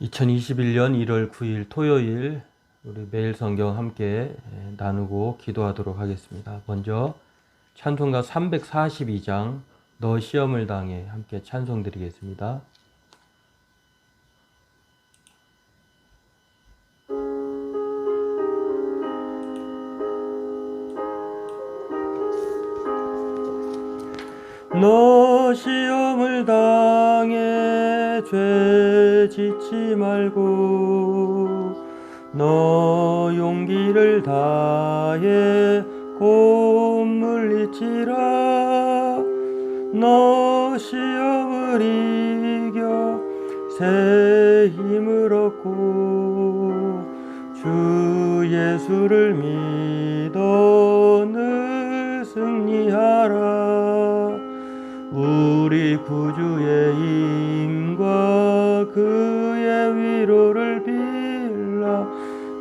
2021년 1월 9일 토요일 우리 매일 성경 함께 나누고 기도하도록 하겠습니다. 먼저 찬송가 342장 너 시험을 당해 함께 찬송 드리겠습니다. 너 시험을 당해 죄 짓지 말고 너 용기를 다해 곧 물리치라. 너 시험을 이겨 새 힘을 얻고 주 예수를 믿어 늘 승리하라. 우리 구주의 힘과 그의 위로를 빌라.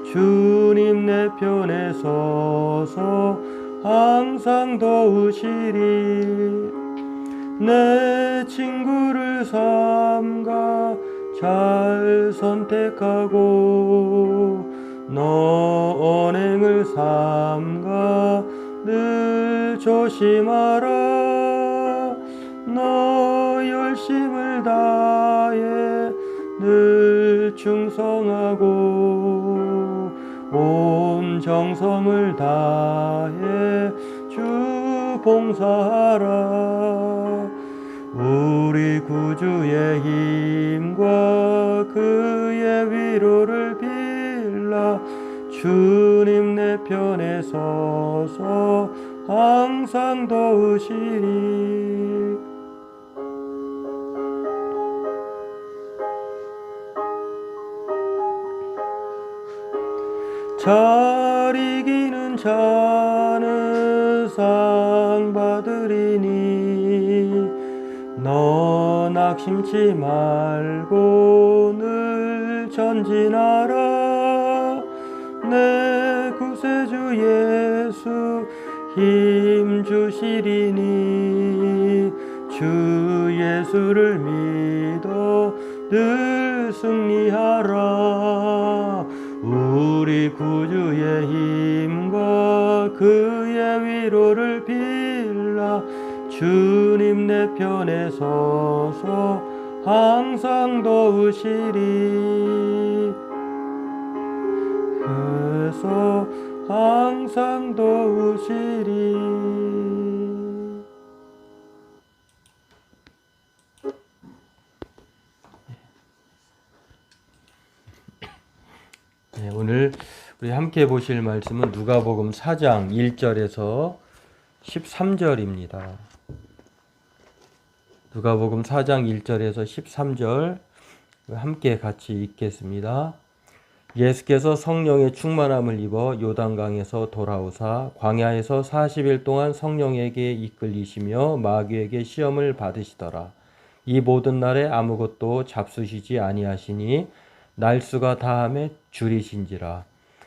주님 내 편에 서서 항상 도우시리. 내 친구를 삼가 잘 선택하고 너 언행을 삼가 늘 조심하라. 너 열심을 다해 늘 충성하고 온 정성을 다해 주 봉사하라. 우리 구주의 힘과 그의 위로를 빌라. 주님 내 편에 서서 항상 도우시리. 잘 이기는 자는 상 받으리니 너 낙심치 말고 늘 전진하라. 내 구세주 예수 힘 주시리니 주 예수를 믿어 늘 승리하라. 우리 구주의 힘과 그의 위로를 빌라. 주님 내 편에 서서 항상 도우시리. 그래서 항상 도우시리. 네, 오늘 우리 함께 보실 말씀은 누가복음 4장 1절에서 13절입니다. 누가복음 4장 1절에서 13절 함께 같이 읽겠습니다. 예수께서 성령의 충만함을 입어 요단강에서 돌아오사 광야에서 40일 동안 성령에게 이끌리시며 마귀에게 시험을 받으시더라. 이 모든 날에 아무것도 잡수시지 아니하시니 날수가 다함에 줄이신지라.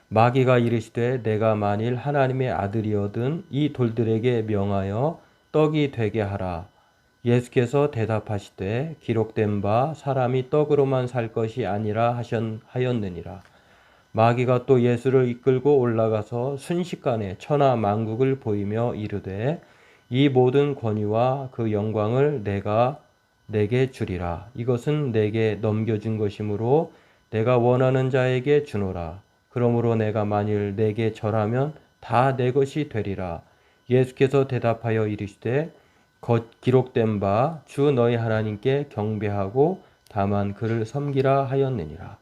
마귀가 이르시되 내가 만일 하나님의 아들이거든 이 돌들에게 명하여 떡이 되게 하라. 예수께서 대답하시되 기록된 바 사람이 떡으로만 살 것이 아니라 하였느니라. 마귀가 또 예수를 이끌고 올라가서 순식간에 천하 만국을 보이며 이르되 이 모든 권위와 그 영광을 내가 내게 주리라. 이것은 내게 넘겨준 것이므로 내가 원하는 자에게 주노라. 그러므로 내가 만일 내게 절하면 다 내 것이 되리라. 예수께서 대답하여 이르시되 기록된 바 주 너희 하나님께 경배하고 다만 그를 섬기라 하였느니라.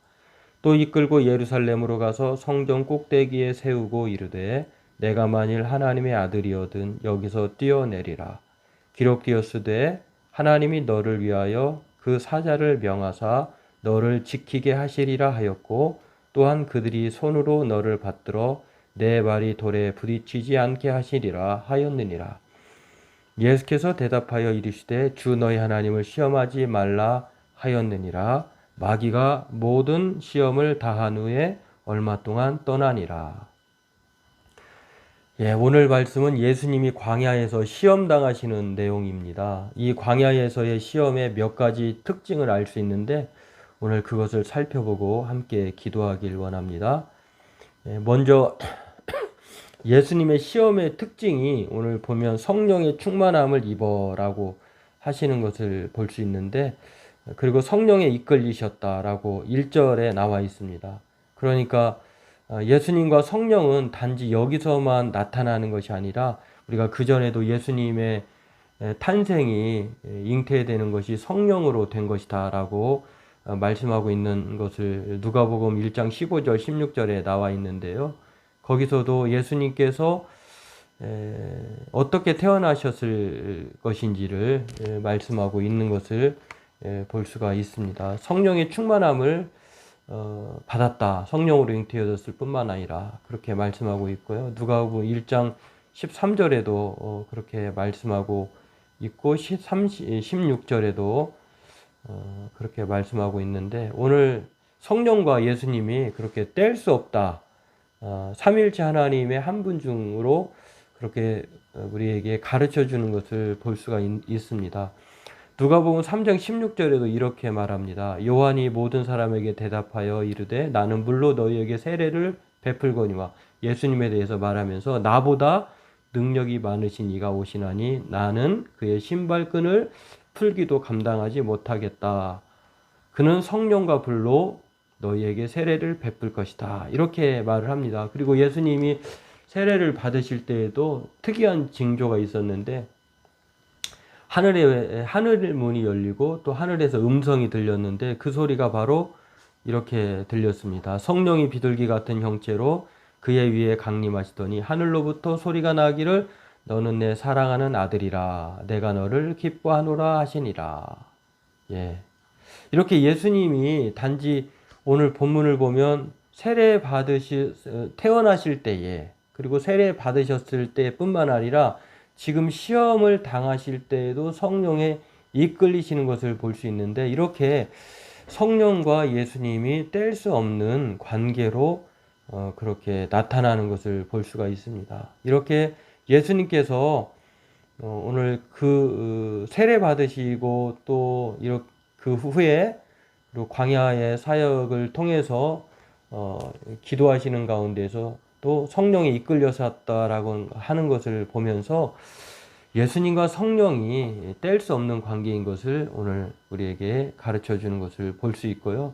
또 이끌고 예루살렘으로 가서 성전 꼭대기에 세우고 이르되 내가 만일 하나님의 아들이거든 여기서 뛰어내리라. 기록되었으되 하나님이 너를 위하여 그 사자를 명하사 너를 지키게 하시리라 하였고 또한 그들이 손으로 너를 받들어 내 발이 돌에 부딪히지 않게 하시리라 하였느니라. 예수께서 대답하여 이르시되 주 너희 하나님을 시험하지 말라 하였느니라. 마귀가 모든 시험을 다한 후에 얼마 동안 떠나니라. 오늘 말씀은 예수님이 광야에서 시험당하시는 내용입니다. 이 광야에서의 시험의 몇 가지 특징을 알 수 있는데 오늘 그것을 살펴보고 함께 기도하길 원합니다. 먼저 예수님의 시험의 특징이 오늘 보면 성령의 충만함을 입어라고 하시는 것을 볼 수 있는데, 그리고 성령에 이끌리셨다라고 1절에 나와 있습니다. 그러니까 예수님과 성령은 단지 여기서만 나타나는 것이 아니라 우리가 그전에도 예수님의 탄생이 잉태되는 것이 성령으로 된 것이다 라고 말씀하고 있는 것을 누가복음 1장 15절 16절에 나와 있는데요. 거기서도 예수님께서 어떻게 태어나셨을 것인지를 말씀하고 있는 것을 볼 수가 있습니다. 성령의 충만함을 받았다. 성령으로 잉태되었을 뿐만 아니라 그렇게 말씀하고 있고요. 누가복음 1장 13절에도 그렇게 말씀하고 있고 16절에도 그렇게 말씀하고 있는데, 오늘 성령과 예수님이 그렇게 뗄 수 없다. 삼일체 하나님의 한 분 중으로 그렇게 우리에게 가르쳐 주는 것을 볼 수가 있습니다. 누가복음 3장 16절에도 이렇게 말합니다. 요한이 모든 사람에게 대답하여 이르되 나는 물로 너희에게 세례를 베풀거니와, 예수님에 대해서 말하면서 나보다 능력이 많으신 이가 오시나니 나는 그의 신발끈을 풀기도 감당하지 못하겠다. 그는 성령과 불로 너희에게 세례를 베풀 것이다. 이렇게 말을 합니다. 그리고 예수님이 세례를 받으실 때에도 특이한 징조가 있었는데, 하늘 문이 열리고 또 하늘에서 음성이 들렸는데 그 소리가 바로 이렇게 들렸습니다. 성령이 비둘기 같은 형체로 그의 위에 강림하시더니 하늘로부터 소리가 나기를 너는 내 사랑하는 아들이라 내가 너를 기뻐하노라 하시니라. 예. 이렇게 예수님이 단지 오늘 본문을 보면 태어나실 때에, 그리고 세례 받으셨을 때뿐만 아니라 지금 시험을 당하실 때에도 성령에 이끌리시는 것을 볼 수 있는데, 이렇게 성령과 예수님이 뗄 수 없는 관계로 그렇게 나타나는 것을 볼 수가 있습니다. 이렇게 예수님께서 오늘 세례 받으시고 또 그 후에 광야의 사역을 통해서 기도하시는 가운데서 또 성령에 이끌려셨다라고 하는 것을 보면서 예수님과 성령이 뗄 수 없는 관계인 것을 오늘 우리에게 가르쳐 주는 것을 볼 수 있고요.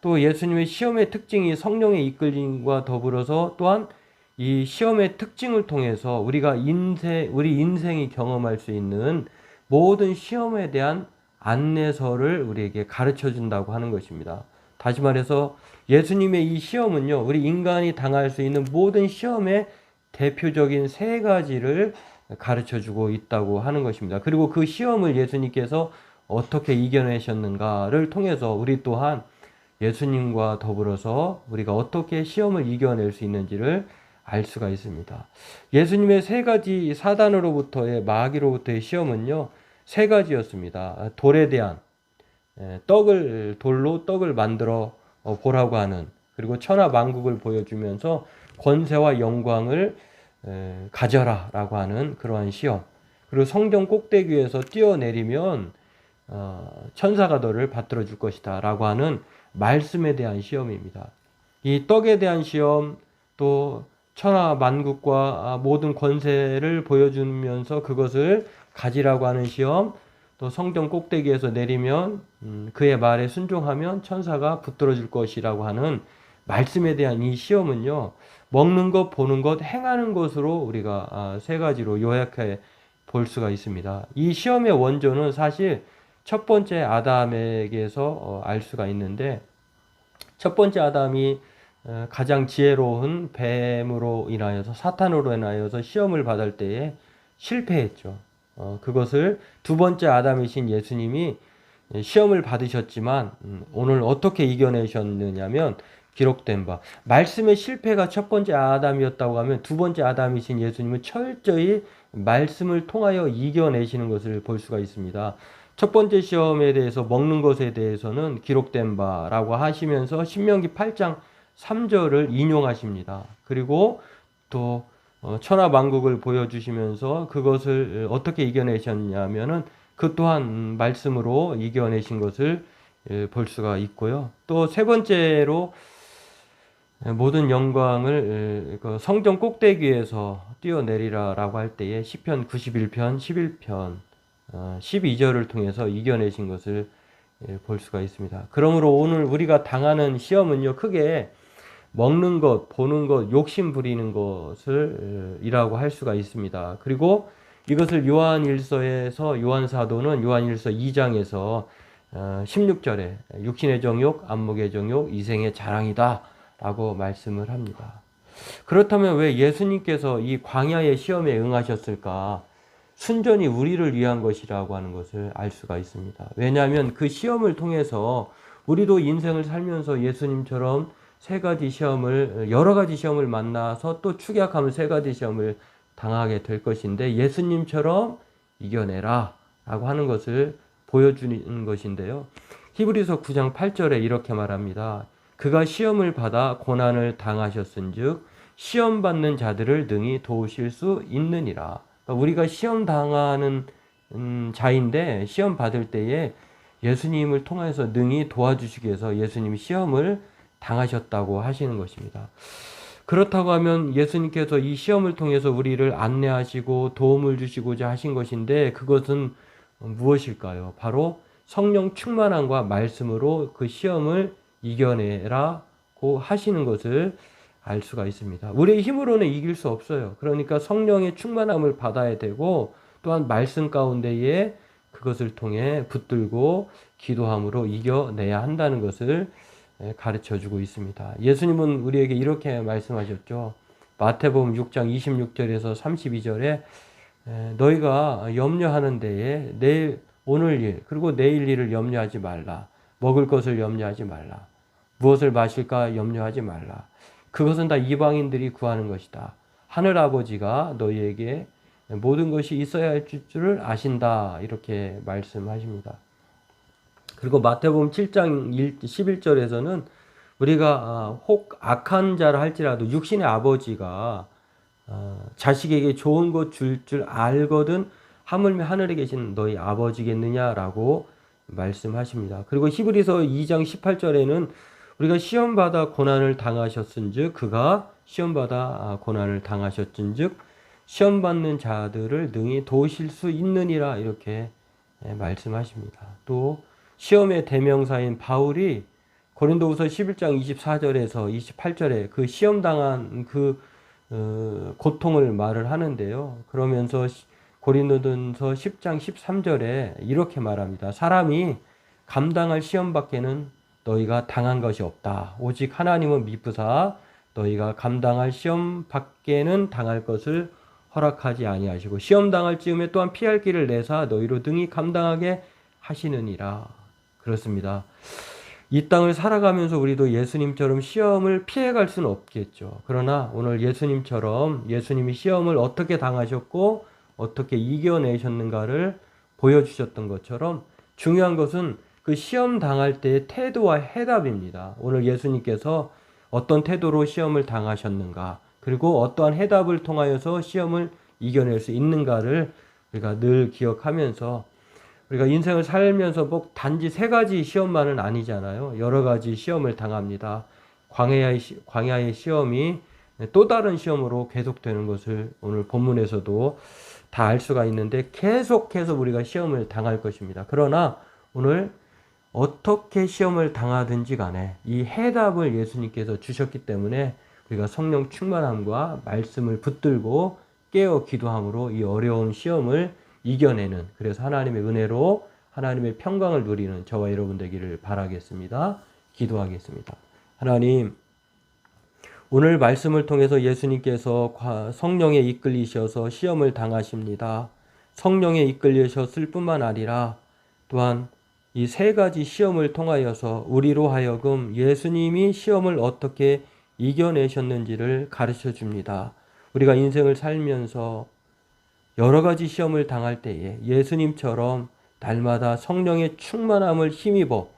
또 예수님의 시험의 특징이 성령의 이끌림과 더불어서 또한 이 시험의 특징을 통해서 우리 인생이 경험할 수 있는 모든 시험에 대한 안내서를 우리에게 가르쳐 준다고 하는 것입니다. 다시 말해서 예수님의 이 시험은요, 우리 인간이 당할 수 있는 모든 시험의 대표적인 세 가지를 가르쳐 주고 있다고 하는 것입니다. 그리고 그 시험을 예수님께서 어떻게 이겨내셨는가를 통해서 우리 또한 예수님과 더불어서 우리가 어떻게 시험을 이겨낼 수 있는지를 알 수가 있습니다. 예수님의 세 가지 사단으로부터의, 마귀로부터의 시험은요, 세 가지였습니다. 돌에 대한, 돌로 떡을 만들어 보라고 하는, 그리고 천하 만국을 보여주면서 권세와 영광을 가져라 라고 하는 그러한 시험, 그리고 성전 꼭대기 위에서 뛰어내리면 천사가 너를 받들어 줄 것이다 라고 하는 말씀에 대한 시험입니다. 이 떡에 대한 시험, 또 천하 만국과 모든 권세를 보여주면서 그것을 가지라고 하는 시험, 또 성전 꼭대기에서 내리면 그의 말에 순종하면 천사가 붙들어 줄 것이라고 하는 말씀에 대한 이 시험은요, 먹는 것, 보는 것, 행하는 것으로 우리가 세 가지로 요약해 볼 수가 있습니다. 이 시험의 원조는 사실 첫 번째 아담에게서 알 수가 있는데, 첫 번째 아담이 가장 지혜로운 뱀으로 인하여서, 사탄으로 인하여서 시험을 받을 때에 실패했죠. 그것을 두 번째 아담이신 예수님이 시험을 받으셨지만 오늘 어떻게 이겨내셨느냐면, 기록된 바 말씀의 실패가 첫 번째 아담이었다고 하면 두 번째 아담이신 예수님은 철저히 말씀을 통하여 이겨내시는 것을 볼 수가 있습니다. 첫 번째 시험에 대해서, 먹는 것에 대해서는 기록된 바라고 하시면서 신명기 8장 3절을 인용하십니다. 그리고 또 천하 만국을 보여주시면서 그것을 어떻게 이겨내셨냐면은 그 또한 말씀으로 이겨내신 것을 볼 수가 있고요. 또 세 번째로 모든 영광을 그 성전 꼭대기에서 뛰어내리라라고 할 때에 시편 91편 11편 12절을 통해서 이겨내신 것을 볼 수가 있습니다. 그러므로 오늘 우리가 당하는 시험은요, 크게 먹는 것, 보는 것, 욕심 부리는 것을 이라고 할 수가 있습니다. 그리고 이것을 요한일서에서 요한사도는 요한일서 2장에서 16절에 육신의 정욕, 안목의 정욕, 이생의 자랑이다 라고 말씀을 합니다. 그렇다면 왜 예수님께서 이 광야의 시험에 응하셨을까? 순전히 우리를 위한 것이라고 하는 것을 알 수가 있습니다. 왜냐하면 그 시험을 통해서 우리도 인생을 살면서 예수님처럼 여러 가지 시험을 만나서 또 축약하면 세 가지 시험을 당하게 될 것인데, 예수님처럼 이겨내라 라고 하는 것을 보여주는 것인데요. 히브리서 9장 8절에 이렇게 말합니다. 그가 시험을 받아 고난을 당하셨은즉 시험 받는 자들을 능히 도우실 수 있느니라. 그러니까 우리가 시험 당하는 자인데, 시험 받을 때에 예수님을 통해서 능히 도와주시기 위해서 예수님이 시험을 당하셨다고 하시는 것입니다. 그렇다고 하면 예수님께서 이 시험을 통해서 우리를 안내하시고 도움을 주시고자 하신 것인데, 그것은 무엇일까요? 바로 성령 충만함과 말씀으로 그 시험을 이겨내라고 하시는 것을 알 수가 있습니다. 우리의 힘으로는 이길 수 없어요. 그러니까 성령의 충만함을 받아야 되고, 또한 말씀 가운데에 그것을 통해 붙들고 기도함으로 이겨내야 한다는 것을 가르쳐주고 있습니다. 예수님은 우리에게 이렇게 말씀하셨죠. 마태복음 6장 26절에서 32절에 너희가 염려하는 데에 오늘 일 그리고 내일 일을 염려하지 말라. 먹을 것을 염려하지 말라. 무엇을 마실까 염려하지 말라. 그것은 다 이방인들이 구하는 것이다. 하늘 아버지가 너희에게 모든 것이 있어야 할 줄을 아신다. 이렇게 말씀하십니다. 그리고 마태복음 7장 11절에서는 우리가 혹 악한 자라 할지라도 육신의 아버지가 자식에게 좋은 것 줄 줄 알거든 하물며 하늘에 계신 너희 아버지겠느냐라고 말씀하십니다. 그리고 히브리서 2장 18절에는 우리가 시험받아 고난을 당하셨은즉 그가 시험받아 고난을 당하셨은즉 시험받는 자들을 능히 도우실 수 있느니라 이렇게 말씀하십니다. 또 시험의 대명사인 바울이 고린도후서 11장 24절에서 28절에 그 시험당한 그 고통을 말을 하는데요. 그러면서 고린도전서 10장 13절에 이렇게 말합니다. 사람이 감당할 시험밖에는 너희가 당한 것이 없다. 오직 하나님은 미쁘사 너희가 감당할 시험밖에는 당할 것을 허락하지 아니하시고 시험 당할 즈음에 또한 피할 길을 내사 너희로 능히 감당하게 하시느니라. 그렇습니다. 이 땅을 살아가면서 우리도 예수님처럼 시험을 피해갈 수는 없겠죠. 그러나 오늘 예수님이 시험을 어떻게 당하셨고 어떻게 이겨내셨는가를 보여주셨던 것처럼 중요한 것은 그 시험 당할 때의 태도와 해답입니다. 오늘 예수님께서 어떤 태도로 시험을 당하셨는가, 그리고 어떠한 해답을 통하여서 시험을 이겨낼 수 있는가를 우리가 늘 기억하면서 우리가 인생을 살면서 뭐 단지 세 가지 시험만은 아니잖아요. 여러 가지 시험을 당합니다. 광야의 시험이 또 다른 시험으로 계속되는 것을 오늘 본문에서도 다 알 수가 있는데 계속해서 우리가 시험을 당할 것입니다. 그러나 오늘 어떻게 시험을 당하든지 간에 이 해답을 예수님께서 주셨기 때문에 우리가 성령 충만함과 말씀을 붙들고 깨어 기도함으로 이 어려운 시험을 이겨내는, 그래서 하나님의 은혜로 하나님의 평강을 누리는 저와 여러분 되기를 바라겠습니다. 기도하겠습니다. 하나님, 오늘 말씀을 통해서 예수님께서 성령에 이끌리셔서 시험을 당하십니다. 성령에 이끌리셨을 뿐만 아니라 또한 이 세 가지 시험을 통하여서 우리로 하여금 예수님이 시험을 어떻게 이겨내셨는지를 가르쳐 줍니다. 우리가 인생을 살면서 여러 가지 시험을 당할 때에 예수님처럼 날마다 성령의 충만함을 힘입어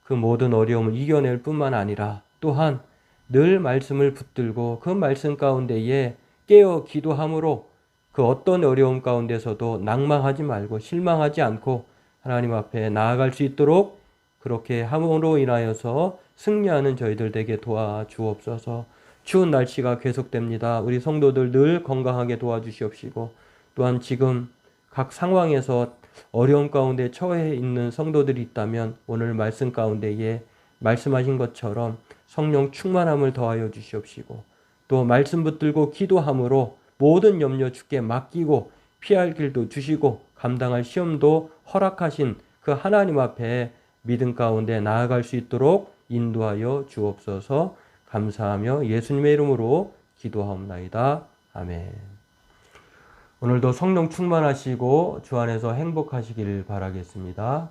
그 모든 어려움을 이겨낼 뿐만 아니라 또한 늘 말씀을 붙들고 그 말씀 가운데에 깨어 기도함으로 그 어떤 어려움 가운데서도 낭망하지 말고 실망하지 않고 하나님 앞에 나아갈 수 있도록 그렇게 함으로 인하여서 승리하는 저희들 되게 도와주옵소서. 추운 날씨가 계속됩니다. 우리 성도들 늘 건강하게 도와주시옵시고, 또한 지금 각 상황에서 어려움 가운데 처해 있는 성도들이 있다면 오늘 말씀 가운데에 말씀하신 것처럼 성령 충만함을 더하여 주시옵시고, 또 말씀 붙들고 기도함으로 모든 염려 주께 맡기고 피할 길도 주시고 감당할 시험도 허락하신 그 하나님 앞에 믿음 가운데 나아갈 수 있도록 인도하여 주옵소서. 감사하며 예수님의 이름으로 기도하옵나이다. 아멘. 오늘도 성령 충만하시고 주 안에서 행복하시길 바라겠습니다.